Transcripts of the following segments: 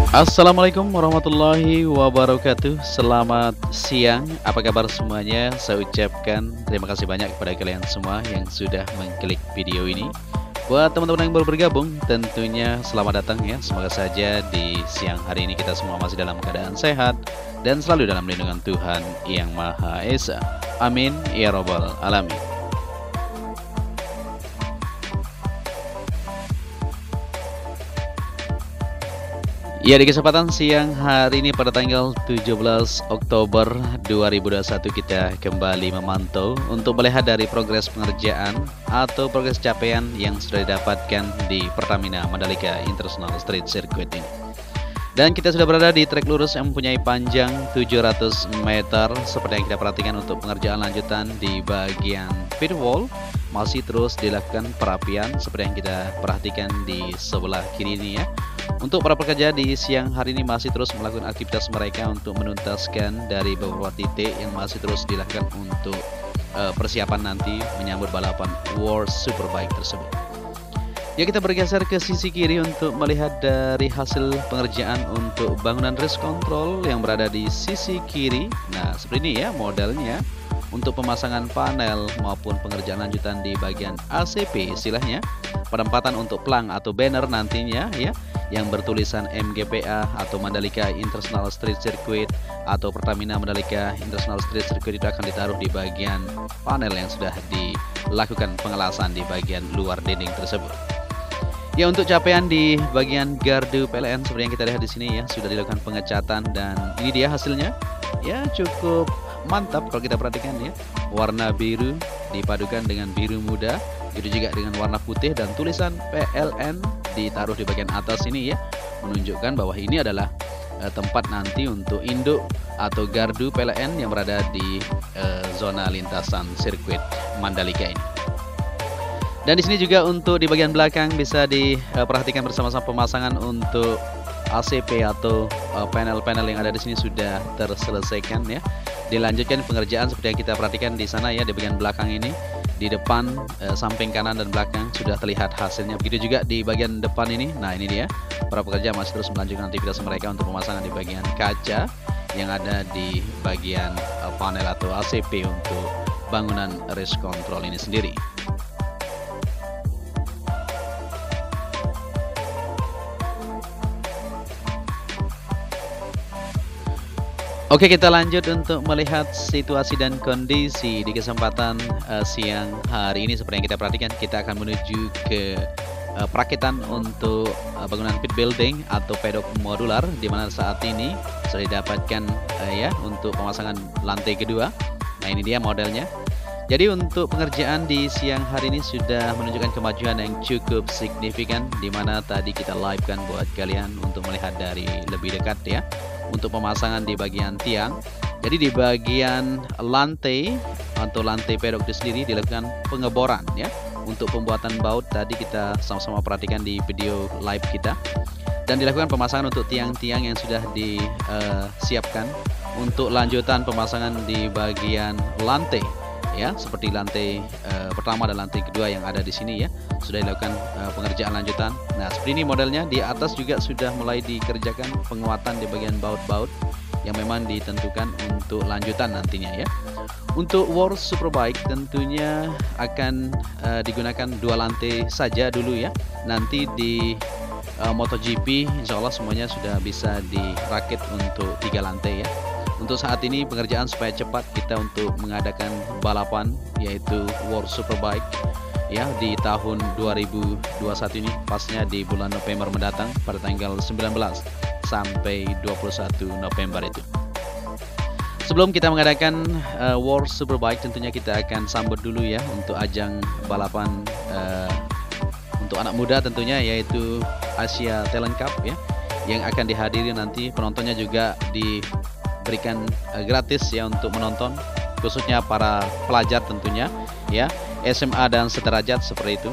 Assalamualaikum warahmatullahi wabarakatuh. Selamat siang, apa kabar semuanya? Saya ucapkan terima kasih banyak kepada kalian semua yang sudah mengklik video ini. Buat teman-teman yang baru bergabung, tentunya selamat datang ya. Semoga saja di siang hari ini kita semua masih dalam keadaan sehat dan selalu dalam lindungan Tuhan Yang Maha Esa. Amin ya robbal alamin. Ya, di kesempatan siang hari ini pada tanggal 17 Oktober 2021 kita kembali memantau untuk melihat dari progres pengerjaan atau progres capaian yang sudah didapatkan di Pertamina Mandalika International Street Circuit ini. Dan kita sudah berada di trek lurus yang mempunyai panjang 700 meter. Seperti yang kita perhatikan untuk pengerjaan lanjutan di bagian pit wall masih terus dilakukan perapian seperti yang kita perhatikan di sebelah kiri ini ya. Untuk para pekerja di siang hari ini masih terus melakukan aktivitas mereka untuk menuntaskan dari beberapa titik yang masih terus dilakukan untuk persiapan nanti menyambut balapan World Superbike tersebut. Ya, kita bergeser ke sisi kiri untuk melihat dari hasil pengerjaan untuk bangunan race control yang berada di sisi kiri. Nah, seperti ini ya modelnya untuk pemasangan panel maupun pengerjaan lanjutan di bagian ACP istilahnya. Penempatan untuk pelang atau banner nantinya ya yang bertulisan MGPA atau Mandalika International Street Circuit atau Pertamina Mandalika International Street Circuit itu akan ditaruh di bagian panel yang sudah dilakukan pengelasan di bagian luar dinding tersebut. Ya, untuk capaian di bagian gardu PLN seperti yang kita lihat di sini ya sudah dilakukan pengecatan dan ini dia hasilnya. Ya, cukup mantap kalau kita perhatikan ya. Warna biru dipadukan dengan biru muda, itu juga dengan warna putih dan tulisan PLN ditaruh di bagian atas ini ya, menunjukkan bahwa ini adalah tempat nanti untuk induk atau gardu PLN yang berada di zona lintasan sirkuit Mandalika ini. Dan di sini juga untuk di bagian belakang bisa diperhatikan bersama-sama pemasangan untuk ACP atau panel-panel yang ada di sini sudah terselesaikan ya. Dilanjutkan pengerjaan seperti yang kita perhatikan di sana ya, di bagian belakang ini, di depan, samping kanan dan belakang sudah terlihat hasilnya. Begitu juga di bagian depan ini. Nah, ini dia para pekerja masih terus melanjutkan aktivitas mereka untuk pemasangan di bagian kaca yang ada di bagian panel atau ACP untuk bangunan race control ini sendiri. Oke, kita lanjut untuk melihat situasi dan kondisi di kesempatan siang hari ini. Seperti yang kita perhatikan, kita akan menuju ke perakitan untuk bangunan pit building atau pedok modular, di mana saat ini sudah didapatkan ya untuk pemasangan lantai kedua. Nah, ini dia modelnya. Jadi untuk pengerjaan di siang hari ini sudah menunjukkan kemajuan yang cukup signifikan, di mana tadi kita live kan buat kalian untuk melihat dari lebih dekat ya. Untuk pemasangan di bagian tiang, jadi di bagian lantai atau lantai pedok itu sendiri dilakukan pengeboran ya untuk pembuatan baut. Tadi kita sama-sama perhatikan di video live kita, dan dilakukan pemasangan untuk tiang-tiang yang sudah disiapkan untuk lanjutan pemasangan di bagian lantai ya, seperti lantai pertama dan lantai kedua yang ada di sini ya, sudah dilakukan pengerjaan lanjutan. Nah, seperti ini modelnya. Di atas juga sudah mulai dikerjakan penguatan di bagian baut-baut yang memang ditentukan untuk lanjutan nantinya ya. Untuk World Superbike tentunya akan digunakan 2 lantai saja dulu ya. Nanti di MotoGP insya Allah semuanya sudah bisa dirakit untuk 3 lantai ya. Untuk saat ini pengerjaan supaya cepat kita untuk mengadakan balapan yaitu World Superbike ya di tahun 2021 ini, pasnya di bulan November mendatang pada tanggal 19 sampai 21 November itu. Sebelum kita mengadakan World Superbike, tentunya kita akan sambut dulu ya untuk ajang balapan untuk anak muda tentunya, yaitu Asia Talent Cup ya, yang akan dihadiri nanti. Penontonnya juga diberikan gratis ya untuk menonton, khususnya para pelajar tentunya ya, SMA dan sederajat seperti itu.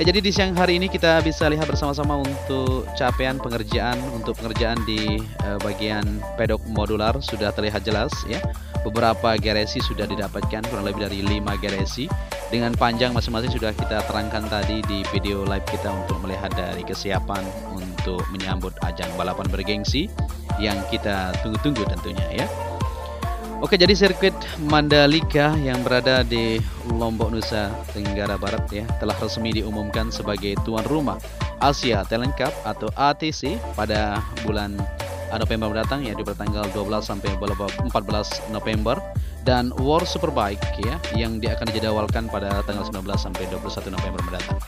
Ya, jadi di siang hari ini kita bisa lihat bersama-sama untuk capaian pengerjaan untuk pengerjaan di bagian pedok modular sudah terlihat jelas ya. Beberapa garasi sudah didapatkan, kurang lebih dari 5 garasi dengan panjang masing-masing sudah kita terangkan tadi di video live kita untuk melihat dari kesiapan untuk untuk menyambut ajang balapan bergengsi yang kita tunggu-tunggu tentunya ya. Oke, jadi sirkuit Mandalika yang berada di Lombok, Nusa Tenggara Barat ya telah resmi diumumkan sebagai tuan rumah Asia Talent Cup atau ATC pada bulan November mendatang, yaitu pada tanggal 12 sampai 14 November, dan World Superbike ya yang akan dijadwalkan pada tanggal 19 sampai 21 November mendatang.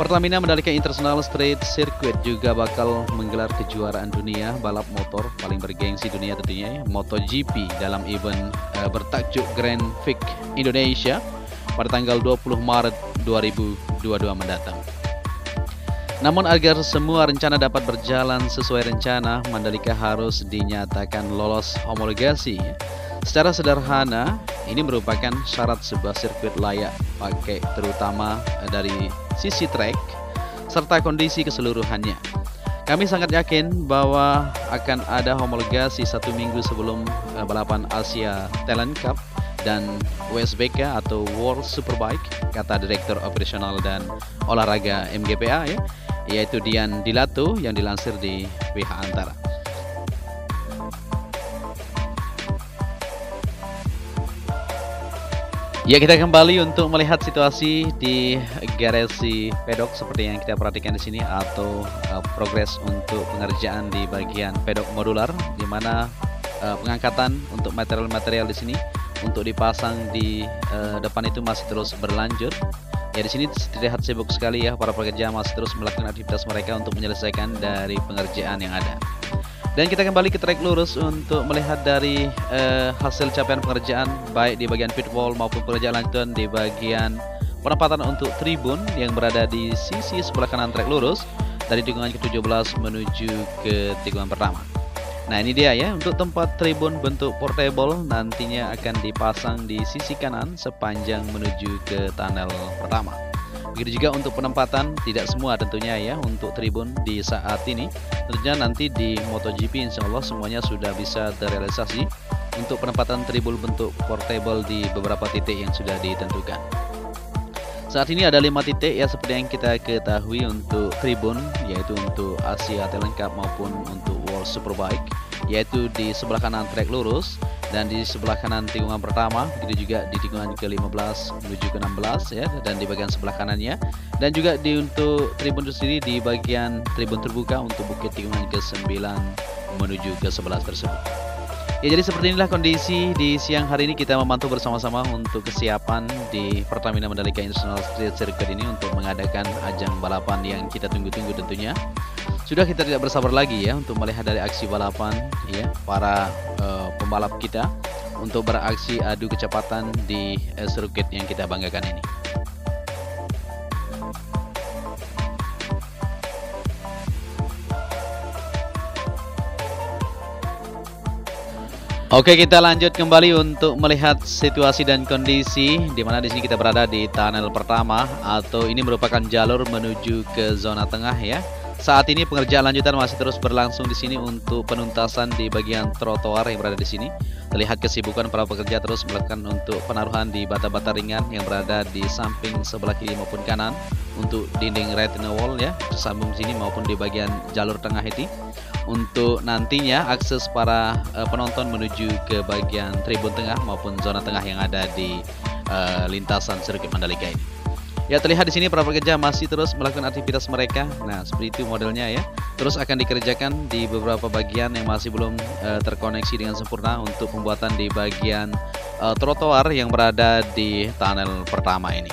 Pertamina Mandalika International Street Circuit juga bakal menggelar kejuaraan dunia balap motor paling bergengsi dunia tentunya ya, MotoGP dalam event bertajuk Grand Prix Indonesia pada tanggal 20 Maret 2022 mendatang. Namun agar semua rencana dapat berjalan sesuai rencana, Mandalika harus dinyatakan lolos homologasi. Secara sederhana, ini merupakan syarat sebuah sirkuit layak pakai, terutama dari sisi trek serta kondisi keseluruhannya. Kami sangat yakin bahwa akan ada homologasi 1 minggu sebelum balapan Asia Talent Cup dan WSBK atau World Superbike, kata Direktur Operasional dan Olahraga MGPA ya, yaitu Dian Dilato yang dilansir di PH Antara. Ya, kita kembali untuk melihat situasi di garasi pedok seperti yang kita perhatikan di sini, atau progres untuk pengerjaan di bagian pedok modular, di mana pengangkatan untuk material-material di sini untuk dipasang di depan itu masih terus berlanjut. Ya, di sini terlihat sibuk sekali ya, para pekerja masih terus melakukan aktivitas mereka untuk menyelesaikan dari pengerjaan yang ada. Dan kita kembali ke trek lurus untuk melihat dari hasil capaian pengerjaan baik di bagian pit wall maupun pengerjaan lanjutan di bagian penempatan untuk tribun yang berada di sisi sebelah kanan trek lurus dari tikungan ke-17 menuju ke tikungan pertama. Nah, ini dia ya, untuk tempat tribun bentuk portable nantinya akan dipasang di sisi kanan sepanjang menuju ke tunnel pertama. Begitu juga untuk penempatan, tidak semua tentunya ya untuk tribun di saat ini. Tentunya nanti di MotoGP insya Allah semuanya sudah bisa terrealisasi untuk penempatan tribun bentuk portable di beberapa titik yang sudah ditentukan. Saat ini ada 5 titik ya seperti yang kita ketahui untuk tribun, yaitu untuk Asia Talent Cup maupun untuk World Superbike, yaitu di sebelah kanan trek lurus dan di sebelah kanan tikungan pertama, begitu juga di tikungan ke-15 menuju ke-16 ya, dan di bagian sebelah kanannya, dan juga untuk tribun itu sendiri di bagian tribun terbuka untuk bukit tikungan ke-9 menuju ke-11 tersebut. Ya, jadi seperti inilah kondisi di siang hari ini. Kita memantau bersama-sama untuk kesiapan di Pertamina Mandalika International Street Circuit ini untuk mengadakan ajang balapan yang kita tunggu-tunggu tentunya. Sudah kita tidak bersabar lagi ya untuk melihat dari aksi balapan ya para pembalap kita untuk beraksi adu kecepatan di sirkuit yang kita banggakan ini. Oke, kita lanjut kembali untuk melihat situasi dan kondisi di mana di sini kita berada di tunnel pertama, atau ini merupakan jalur menuju ke zona tengah ya. Saat ini pengerjaan lanjutan masih terus berlangsung di sini untuk penuntasan di bagian trotoar yang berada di sini. Terlihat kesibukan para pekerja terus melakukan untuk penaruhan di bata-bata ringan yang berada di samping sebelah kiri maupun kanan untuk dinding retina wall ya, tersambung sini maupun di bagian jalur tengah ini. Untuk nantinya akses para penonton menuju ke bagian tribun tengah maupun zona tengah yang ada di lintasan sirkuit Mandalika ini. Ya, terlihat di sini para pekerja masih terus melakukan aktivitas mereka. Nah, seperti itu modelnya ya. Terus akan dikerjakan di beberapa bagian yang masih belum terkoneksi dengan sempurna untuk pembuatan di bagian trotoar yang berada di tunnel pertama ini.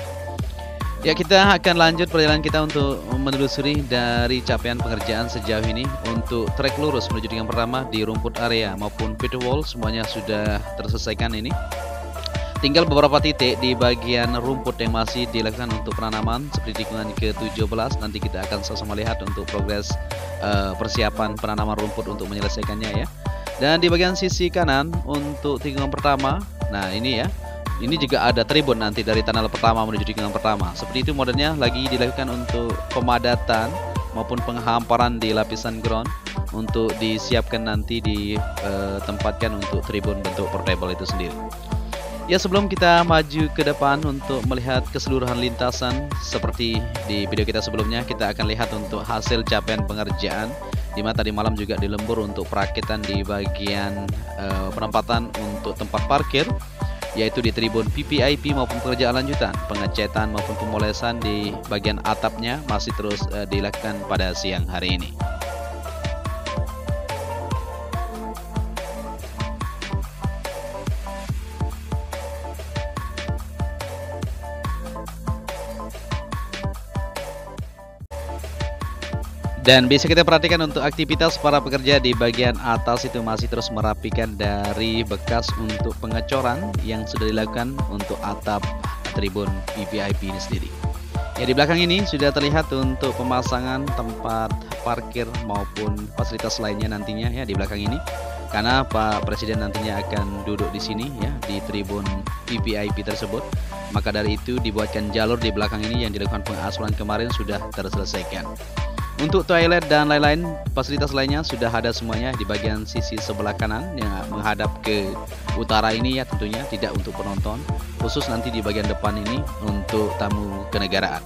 Ya, kita akan lanjut perjalanan kita untuk menelusuri dari capaian pengerjaan sejauh ini. Untuk trek lurus menuju dengan pertama di rumput area maupun pit wall semuanya sudah terselesaikan ini. Tinggal beberapa titik di bagian rumput yang masih dilakukan untuk penanaman seperti tikungan ke-17. Nanti kita akan sama-sama lihat untuk progres persiapan penanaman rumput untuk menyelesaikannya ya. Dan di bagian sisi kanan untuk tikungan pertama, nah ini ya, ini juga ada tribun nanti dari tunnel pertama menuju tikungan pertama. Seperti itu modelnya, lagi dilakukan untuk pemadatan maupun penghamparan di lapisan ground untuk disiapkan nanti ditempatkan untuk tribun bentuk portable itu sendiri. Ya, sebelum kita maju ke depan untuk melihat keseluruhan lintasan seperti di video kita sebelumnya, kita akan lihat untuk hasil capaian pengerjaan di mana tadi malam juga di lembur untuk perakitan di bagian penempatan untuk tempat parkir, yaitu di tribun VVIP maupun pekerjaan lanjutan, pengecetan maupun pemolesan di bagian atapnya masih terus dilakukan pada siang hari ini. Dan bisa kita perhatikan untuk aktivitas para pekerja di bagian atas itu masih terus merapikan dari bekas untuk pengecoran yang sudah dilakukan untuk atap tribun VVIP ini sendiri. Ya, di belakang ini sudah terlihat untuk pemasangan tempat parkir maupun fasilitas lainnya nantinya ya di belakang ini. Karena Pak Presiden nantinya akan duduk di sini ya di tribun VVIP tersebut. Maka dari itu dibuatkan jalur di belakang ini yang dilakukan pengaspalan kemarin sudah terselesaikan. Untuk toilet dan lain-lain fasilitas lainnya sudah ada semuanya di bagian sisi sebelah kanan yang menghadap ke utara ini ya, tentunya tidak untuk penonton, khusus nanti di bagian depan ini untuk tamu kenegaraan.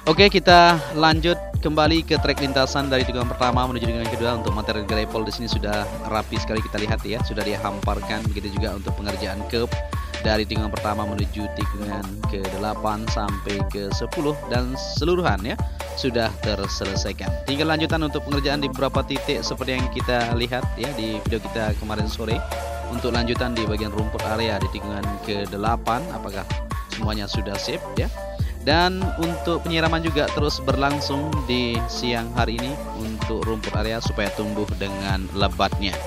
Oke, kita lanjut kembali ke trek lintasan dari tikungan pertama menuju tikungan kedua. Untuk material gravel di sini sudah rapi sekali kita lihat ya, sudah dihamparkan. Begitu juga untuk pengerjaan curb dari tikungan pertama menuju tikungan ke-8 sampai ke-10 dan seluruhan ya sudah terselesaikan. Tinggal lanjutan untuk pengerjaan di beberapa titik seperti yang kita lihat ya di video kita kemarin sore. Untuk lanjutan di bagian rumput area di tikungan ke-8 apakah semuanya sudah sip ya. Dan untuk penyiraman juga terus berlangsung di siang hari ini untuk rumput area supaya tumbuh dengan lebatnya.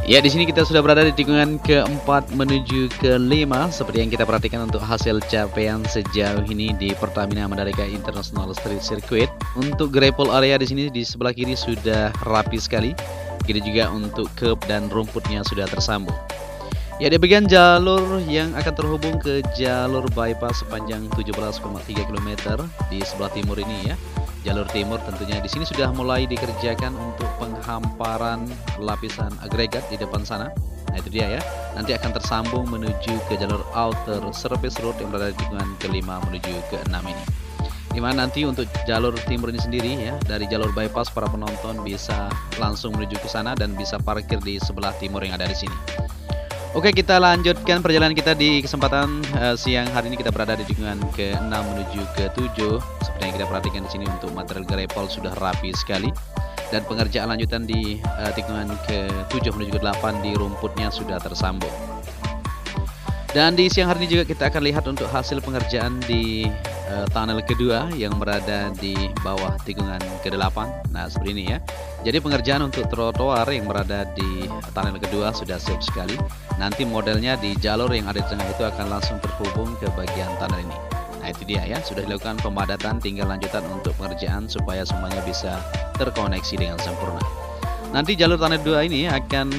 Ya, di sini kita sudah berada di tikungan ke-4 menuju ke-5 seperti yang kita perhatikan untuk hasil capaian sejauh ini di Pertamina Mandalika International Street Circuit. Untuk gravel area di sini di sebelah kiri sudah rapi sekali. Begitu juga untuk curb dan rumputnya sudah tersambung. Ya, di bagian jalur yang akan terhubung ke jalur bypass sepanjang 17,3 km di sebelah timur ini ya. Jalur timur tentunya di sini sudah mulai dikerjakan untuk penghamparan lapisan agregat di depan sana. Nah, itu dia ya. Nanti akan tersambung menuju ke jalur outer surface road yang berada di tikungan ke-5 menuju ke-6 ini. Dimana nanti untuk jalur timur ini sendiri ya, dari jalur bypass para penonton bisa langsung menuju ke sana dan bisa parkir di sebelah timur yang ada di sini. Oke, kita lanjutkan perjalanan kita di kesempatan siang hari ini. Kita berada di tikungan ke-6 menuju ke-7. Seperti yang kita perhatikan di sini untuk material gravel sudah rapi sekali. Dan pengerjaan lanjutan di tikungan ke-7 menuju ke-8 di rumputnya sudah tersambung. Dan di siang hari ini juga kita akan lihat untuk hasil pengerjaan di tunnel kedua yang berada di bawah tikungan ke-8. Nah, seperti ini ya. Jadi pengerjaan untuk trotoar yang berada di tunnel kedua sudah siap sekali. Nanti modelnya di jalur yang ada di tengah itu akan langsung terhubung ke bagian tunnel ini. Nah, itu dia ya, sudah dilakukan pemadatan, tinggal lanjutan untuk pengerjaan supaya semuanya bisa terkoneksi dengan sempurna. Nanti jalur tunnel 2 ini akan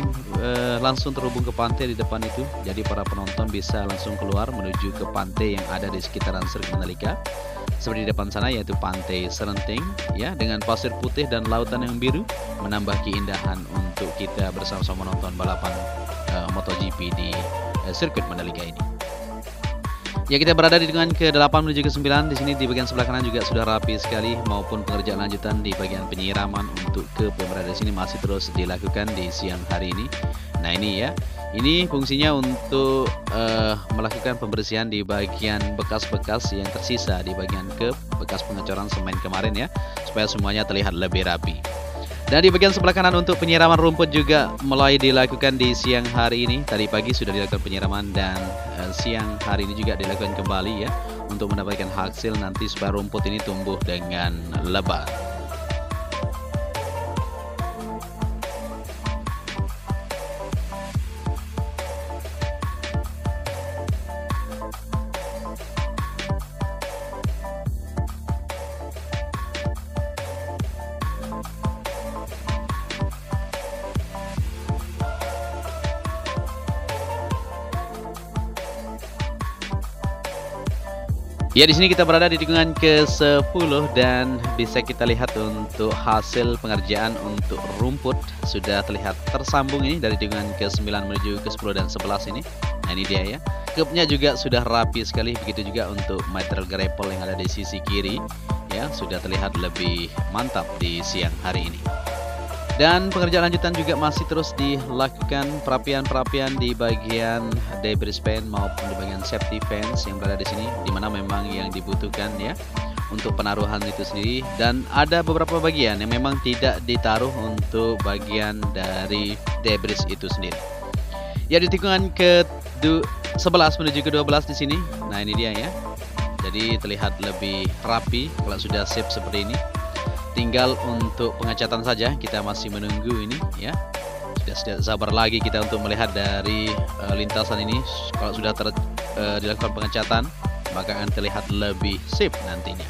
langsung terhubung ke pantai di depan itu. Jadi para penonton bisa langsung keluar menuju ke pantai yang ada di sekitaran Sirkuit Mandalika. Seperti di depan sana yaitu Pantai Serenting ya, dengan pasir putih dan lautan yang biru menambah keindahan untuk kita bersama-sama menonton balapan MotoGP di Sirkuit Mandalika ini. Ya, kita berada di tikungan ke-8 menuju ke-9. Di sini di bagian sebelah kanan juga sudah rapi sekali maupun pengerjaan lanjutan di bagian penyiraman untuk curb yang berada di sini masih terus dilakukan di siang hari ini. Nah, ini ya. Ini fungsinya untuk melakukan pembersihan di bagian bekas-bekas yang tersisa di bagian curb, bekas pengecoran semen kemarin ya, supaya semuanya terlihat lebih rapi. Dan di bagian sebelah kanan untuk penyiraman rumput juga mulai dilakukan di siang hari ini. Tadi pagi sudah dilakukan penyiraman dan siang hari ini juga dilakukan kembali ya, untuk mendapatkan hasil nanti supaya rumput ini tumbuh dengan lebat. Ya, di sini kita berada di tikungan ke-10 dan bisa kita lihat untuk hasil pengerjaan untuk rumput sudah terlihat tersambung ini dari tikungan ke-9 menuju ke-10 dan 11 ini. Nah, ini dia ya. Cupnya juga sudah rapi sekali, begitu juga untuk material gravel yang ada di sisi kiri ya, sudah terlihat lebih mantap di siang hari ini. Dan pengerjaan lanjutan juga masih terus dilakukan, perapian-perapian di bagian debris pan maupun di bagian safety fence yang berada di sini, di mana memang yang dibutuhkan ya untuk penaruhan itu sendiri. Dan ada beberapa bagian yang memang tidak ditaruh untuk bagian dari debris itu sendiri. Ya, di tikungan ke-11 menuju ke-12 di sini. Nah, ini dia ya. Jadi terlihat lebih rapi kalau sudah shape seperti ini. Tinggal untuk pengecatan saja, kita masih menunggu ini ya. Tidak sabar lagi kita untuk melihat dari lintasan ini. Kalau sudah dilakukan pengecatan, maka akan terlihat lebih sip nantinya.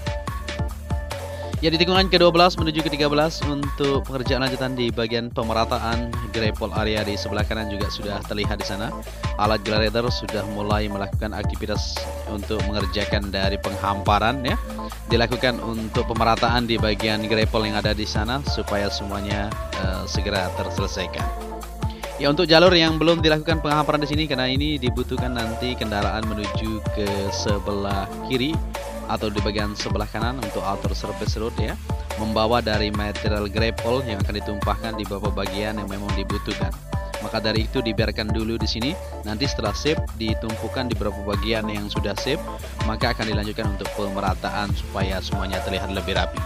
Ya, di tikungan ke-12 menuju ke-13 untuk pekerjaan lanjutan di bagian pemerataan gravel area di sebelah kanan juga sudah terlihat di sana. Alat grader sudah mulai melakukan aktivitas untuk mengerjakan dari penghamparan ya. Dilakukan untuk pemerataan di bagian gravel yang ada di sana supaya semuanya segera terselesaikan. Ya, untuk jalur yang belum dilakukan penghamparan di sini karena ini dibutuhkan nanti kendaraan menuju ke sebelah kiri atau di bagian sebelah kanan untuk outer surface road ya, membawa dari material gravel yang akan ditumpahkan di beberapa bagian yang memang dibutuhkan. Maka dari itu dibiarkan dulu di sini. Nanti setelah shape ditumpukan di beberapa bagian yang sudah shape, maka akan dilanjutkan untuk pemerataan supaya semuanya terlihat lebih rapi.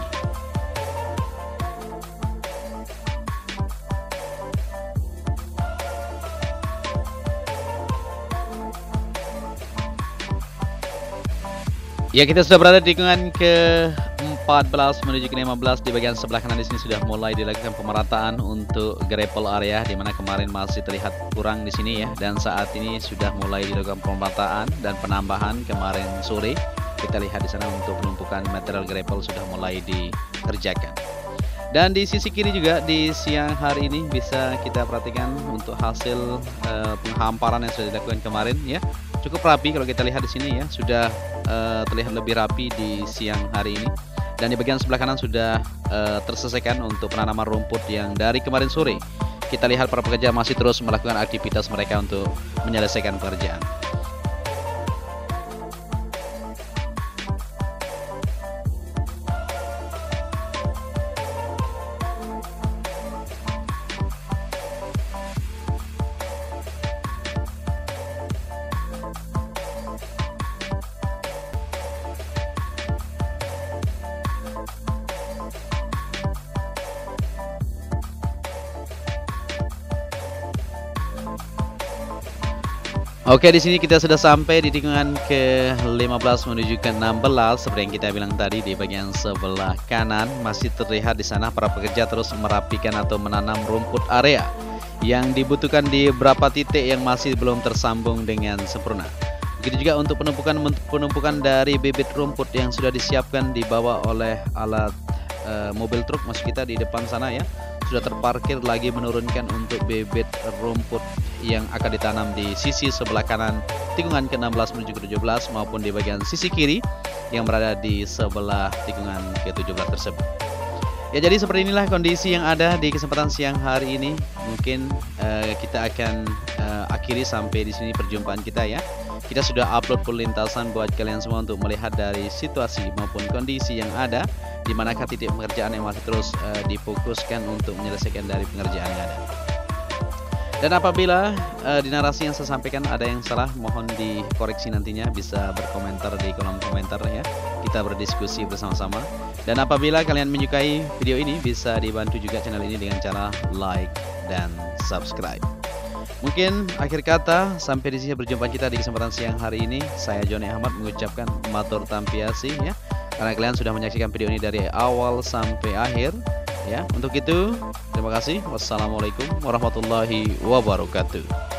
Ya, kita sudah berada di tikungan ke-14 menuju ke-15 di bagian sebelah kanan di sini sudah mulai dilakukan pemerataan untuk gravel area, di mana kemarin masih terlihat kurang di sini ya, dan saat ini sudah mulai dilakukan pemerataan dan penambahan kemarin sore. Kita lihat di sana untuk penumpukan material gravel sudah mulai dikerjakan. Dan di sisi kiri juga di siang hari ini bisa kita perhatikan untuk hasil penghamparan yang sudah dilakukan kemarin ya. Cukup rapi kalau kita lihat di sini ya, sudah terlihat lebih rapi di siang hari ini. Dan di bagian sebelah kanan sudah terselesaikan untuk penanaman rumput yang dari kemarin sore. Kita lihat para pekerja masih terus melakukan aktivitas mereka untuk menyelesaikan pekerjaan. Oke, di sini kita sudah sampai di tikungan ke-15 menuju ke-16 seperti yang kita bilang tadi. Di bagian sebelah kanan masih terlihat di sana para pekerja terus merapikan atau menanam rumput area yang dibutuhkan di beberapa titik yang masih belum tersambung dengan sempurna. Begitu juga untuk penumpukan dari bibit rumput yang sudah disiapkan dibawa oleh alat mobil truk maksud kita di depan sana ya. Sudah terparkir lagi menurunkan untuk bibit rumput yang akan ditanam di sisi sebelah kanan tikungan ke-16 menuju ke-17 maupun di bagian sisi kiri yang berada di sebelah tikungan ke-17 tersebut. Ya, jadi seperti inilah kondisi yang ada di kesempatan siang hari ini. Mungkin kita akan akhiri sampai di sini perjumpaan kita ya. Kita sudah upload full lintasan buat kalian semua untuk melihat dari situasi maupun kondisi yang ada, di manakah titik pengerjaan yang masih terus difokuskan untuk menyelesaikan dari pengerjaan yang ada. Dan apabila di narasi yang saya sampaikan ada yang salah, mohon dikoreksi nantinya, bisa berkomentar di kolom komentar ya. Kita berdiskusi bersama-sama. Dan apabila kalian menyukai video ini, bisa dibantu juga channel ini dengan cara like dan subscribe. Mungkin akhir kata, sampai di sini perjumpaan kita di kesempatan siang hari ini. Saya Joni Ahmad mengucapkan matur tampiasi ya, karena kalian sudah menyaksikan video ini dari awal sampai akhir ya. Untuk itu, terima kasih. Wassalamualaikum warahmatullahi wabarakatuh.